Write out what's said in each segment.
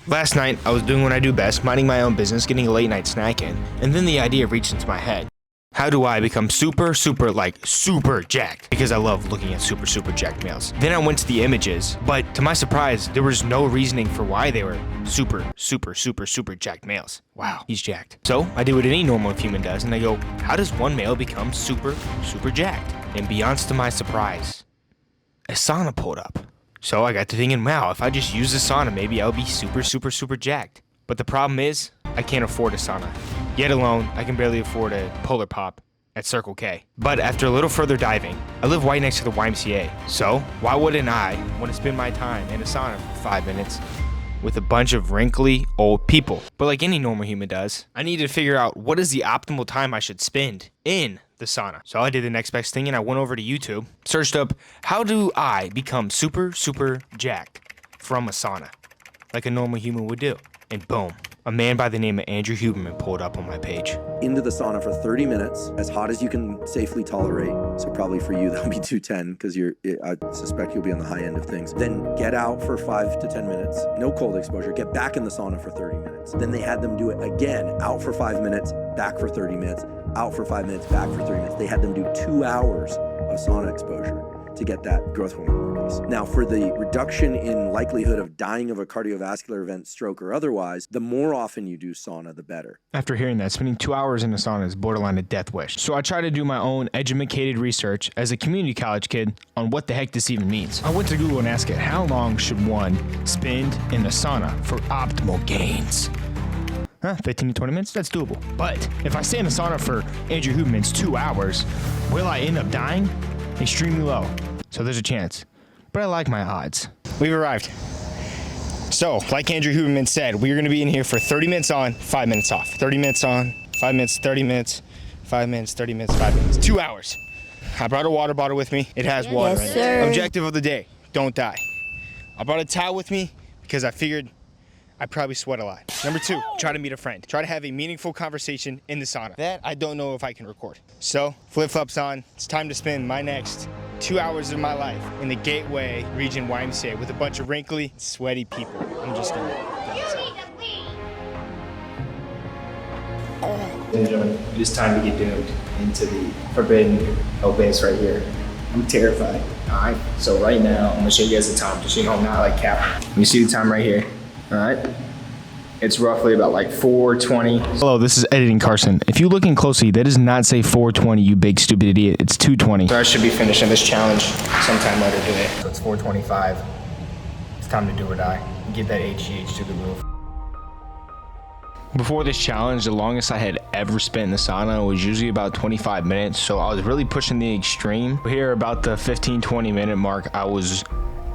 Last night, I was doing what I do best, minding my own business, getting a late night snack in, and then the idea reached into my head. How do I become super jacked? Because I love looking at super jacked males. Then I went to the images, but to my surprise, there was no reasoning for why they were super jacked males. Wow, he's jacked. So I did what any normal human does, and I go, how does one male become super jacked? And beyond to my surprise, a sauna pulled up. So I got to thinking, wow, if I just use the sauna, maybe I'll be super jacked. But the problem is, I can't afford a sauna. Yet alone, I can barely afford a Polar Pop at Circle K. But after a little further diving, I live right next to the YMCA. So why wouldn't I want to spend my time in a sauna for 5 minutes with a bunch of wrinkly old people? But like any normal human does, I needed to figure out what is the optimal time I should spend in the sauna. So I did the next best thing and I went over to YouTube, searched up, how do I become super jacked from a sauna? Like a normal human would do. And boom, a man by the name of Andrew Huberman pulled up on my page. Into the sauna for 30 minutes, as hot as you can safely tolerate. So probably for you, that'll be 210 because I suspect you'll be on the high end of things. Then get out for 5 to 10 minutes, no cold exposure, get back in the sauna for 30 minutes. Then they had them do it again, out for 5 minutes, back for 30 minutes, out for 5 minutes, back for 30 minutes. They had them do 2 hours of sauna exposure to get that growth hormone release. Now, for the reduction in likelihood of dying of a cardiovascular event, stroke or otherwise, the more often you do sauna, the better. After hearing that, spending 2 hours in a sauna is borderline a death wish. So I tried to do my own educated research as a community college kid on what the heck this even means. I went to Google and asked it, how long should one spend in the sauna for optimal gains? 15 to 20 minutes, that's doable. But if I stay in the sauna for Andrew Huberman's 2 hours, will I end up dying? Extremely low. So there's a chance. But I like my odds. We've arrived. So, like Andrew Huberman said, we're going to be in here for 30 minutes on, 5 minutes off. 30 minutes on, 5 minutes, 30 minutes, 5 minutes, 30 minutes, 5 minutes. 2 hours. I brought a water bottle with me. It has water in it. Objective of the day, don't die. I brought a towel with me because I figured I probably sweat a lot. Number 2, try to meet a friend. Try to have a meaningful conversation in the sauna. That I don't know if I can record. So, flip-flops on. It's time to spend my next 2 hours of my life in the Gateway Region YMCA with a bunch of wrinkly, sweaty people. I'm just gonna go inside. Ladies and gentlemen, it is time to get doomed into the forbidden hell base right here. I'm terrified. Alright, so right now, I'm gonna show you guys the time, just so you know I'm not like capping. You see the time right here. All right, it's roughly about like 4:20. Hello, this is Editing Carson. If you're looking closely, that does not say 4:20, you big stupid idiot. It's 2:20. So I should be finishing this challenge sometime later today. So it's 4:25. It's time to do or die. Get that HGH to the roof. Before this challenge, the longest I had ever spent in the sauna was usually about 25 minutes. So I was really pushing the extreme. Here, about the 15-20 minute mark, I was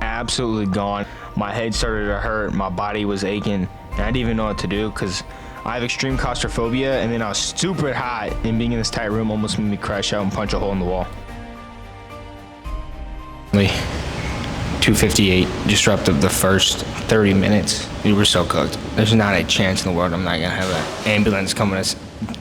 absolutely gone. My head started to hurt, my body was aching, and I didn't even know what to do because I have extreme claustrophobia, and then I was super hot, and being in this tight room almost made me crash out and punch a hole in the wall. 2:58, disrupted the first 30 minutes. We were so cooked. There's not a chance in the world I'm not gonna have an ambulance coming to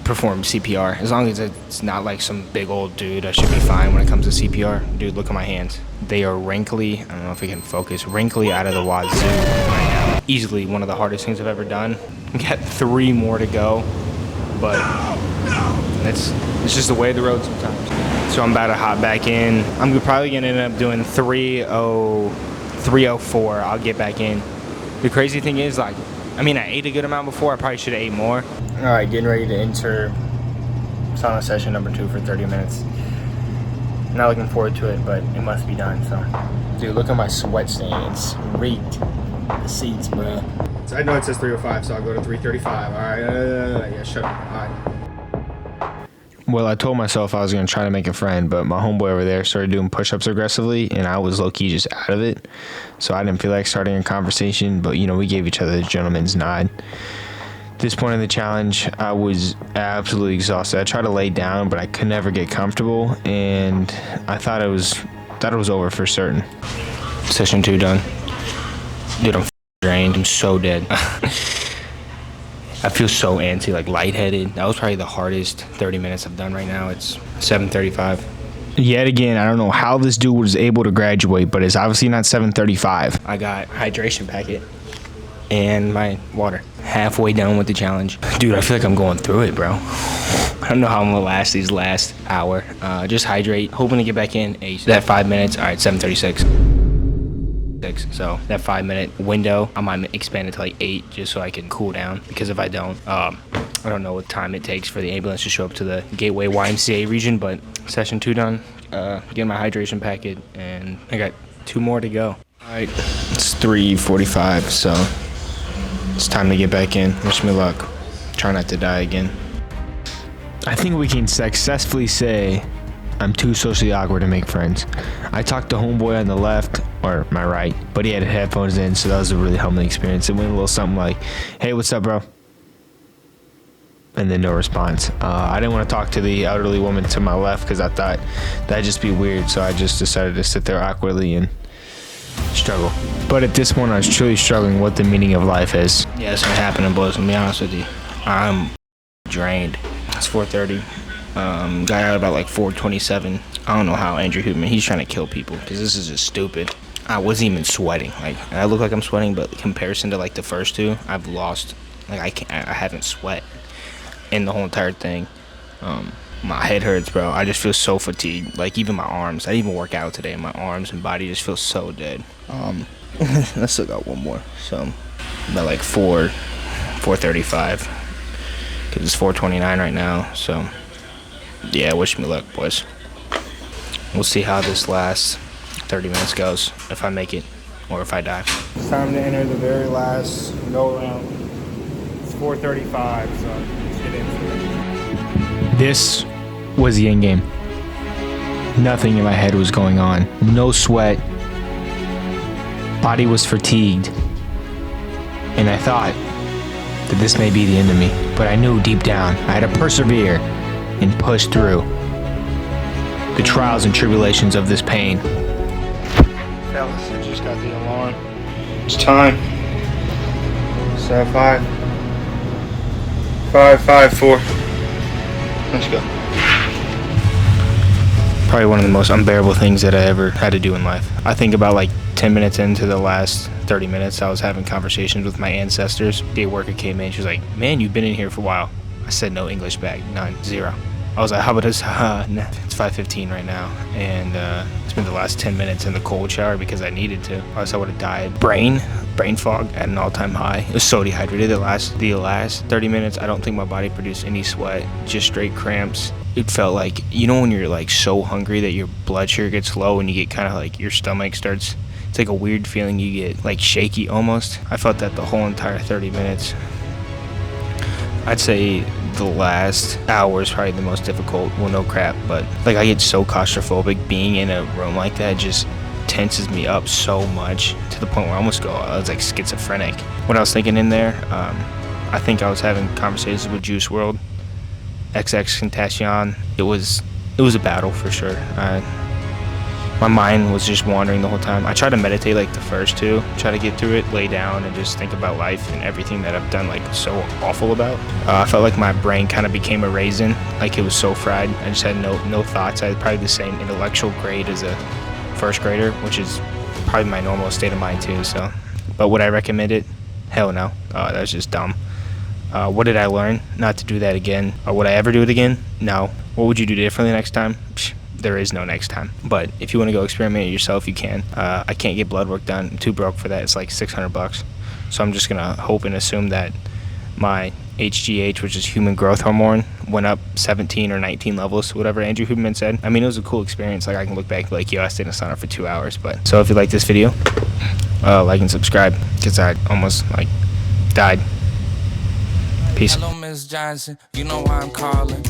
perform CPR. As long as it's not like some big old dude, I should be fine when it comes to CPR. Dude, look at my hands. They are wrinkly. I don't know if we can focus. Wrinkly out of the wazoo right now. Easily one of the hardest things I've ever done. We got 3 more to go, but it's just the way of the road sometimes. So I'm about to hop back in. I'm probably gonna end up doing 3:04. I'll get back in. The crazy thing is, like, I ate a good amount before. I probably should have ate more. All right, getting ready to enter sauna session number 2 for 30 minutes. Not looking forward to it, but it must be done, so. Dude, look at my sweat stains. Reeked. The seats, bro. So I know it says 3:05, so I'll go to 3:35. All right, yeah, shut up. All right. Well, I told myself I was going to try to make a friend, but my homeboy over there started doing push-ups aggressively, and I was low-key just out of it. So I didn't feel like starting a conversation, but, we gave each other the gentleman's nod. At this point in the challenge, I was absolutely exhausted. I tried to lay down, but I could never get comfortable, and I thought it was over for certain. Session 2 done. Dude, I'm drained. I'm so dead. I feel so antsy, like lightheaded. That was probably the hardest 30 minutes I've done right now. It's 7:35. Yet again, I don't know how this dude was able to graduate, but it's obviously not 7:35. I got hydration packet. and my water. Halfway done with the challenge. Dude, I feel like I'm going through it, bro. I don't know how I'm gonna last these last hour. Just hydrate, hoping to get back in that 5 minutes. All right, 7:36. So that 5 minute window, I might expand it to like 8 just so I can cool down, because if I don't, I don't know what time it takes for the ambulance to show up to the Gateway YMCA region. But session 2 done, getting my hydration packet, and I got 2 more to go. All right, it's 3:45, so it's time to get back in. Wish me luck. Try not to die again. I think we can successfully say I'm too socially awkward to make friends. I talked to homeboy on the left, or my right, but he had headphones in, so that was a really humbling experience. It went a little something like, "Hey, what's up, bro?" And then no response. I didn't want to talk to the elderly woman to my left because I thought that'd just be weird, so I just decided to sit there awkwardly and struggle. But at this point, I was truly struggling what the meaning of life is. Yeah, it's been happening, boys. I'll be honest with you. I'm drained. It's 4:30. Got out about like 4:27. I don't know how Andrew Huberman, he's trying to kill people, because this is just stupid. I wasn't even sweating. Like, I look like I'm sweating, but in comparison to like the first 2, I've lost. Like, I haven't sweat in the whole entire thing. My head hurts, bro. I just feel so fatigued. Like, even my arms. I didn't even work out today. My arms and body just feel so dead. I still got 1 more. So about like 4:35, because it's 4:29 right now. So yeah, wish me luck, boys. We'll see how this last 30 minutes goes, if I make it or if I die. It's time to enter the very last go around. It's 4:35, so let's get into it. This was the end game. Nothing in my head was going on. No sweat. Body was fatigued. And I thought that this may be the end of me. But I knew deep down I had to persevere and push through the trials and tribulations of this pain. Fellas, I just got the alarm. It's time. 7:05. 5:54. Let's go. Probably one of the most unbearable things that I ever had to do in life. I think about like 10 minutes into the last 30 minutes, I was having conversations with my ancestors. The worker came in, she was like, "Man, you've been in here for a while." I said, "No English bag, none, 0. I was like, "How about this?" It's 5:15 right now, and spent the last 10 minutes in the cold shower because I needed to. Otherwise, I would have died. Brain fog at an all-time high. It was so dehydrated. The last 30 minutes, I don't think my body produced any sweat, just straight cramps. It felt like, you know, when you're like so hungry that your blood sugar gets low and you get kind of like your stomach starts, it's like a weird feeling, you get like shaky almost. I felt that the whole entire 30 minutes. I'd say the last hour is probably the most difficult. Well, no crap, but like I get so claustrophobic. Being in a room like that just tenses me up so much to the point where I almost go, I was like schizophrenic. What I was thinking in there, I think I was having conversations with Juice WRLD, XXXTentacion. It was a battle for sure. My mind was just wandering the whole time. I tried to meditate like the first 2, try to get through it, lay down and just think about life and everything that I've done like so awful about. I felt like my brain kind of became a raisin, like it was so fried. I just had no thoughts. I had probably the same intellectual grade as a first grader, which is probably my normal state of mind too. So, but would I recommend it? Hell no. That was just dumb. What did I learn? Not to do that again. Or would I ever do it again? No. What would you do differently next time? Psh, there is no next time. But if you want to go experiment it yourself, you can. I can't get blood work done. I'm too broke for that. It's like $600. So I'm just gonna hope and assume that my HGH, which is human growth hormone, went up 17 or 19 levels, whatever Andrew Huberman said. I mean, it was a cool experience. Like, I can look back and be like, yo, I stayed in a sauna for 2 hours. But so if you like this video, like and subscribe, because I almost like died. Peace. Hello, Miss Johnson. You know why I'm calling.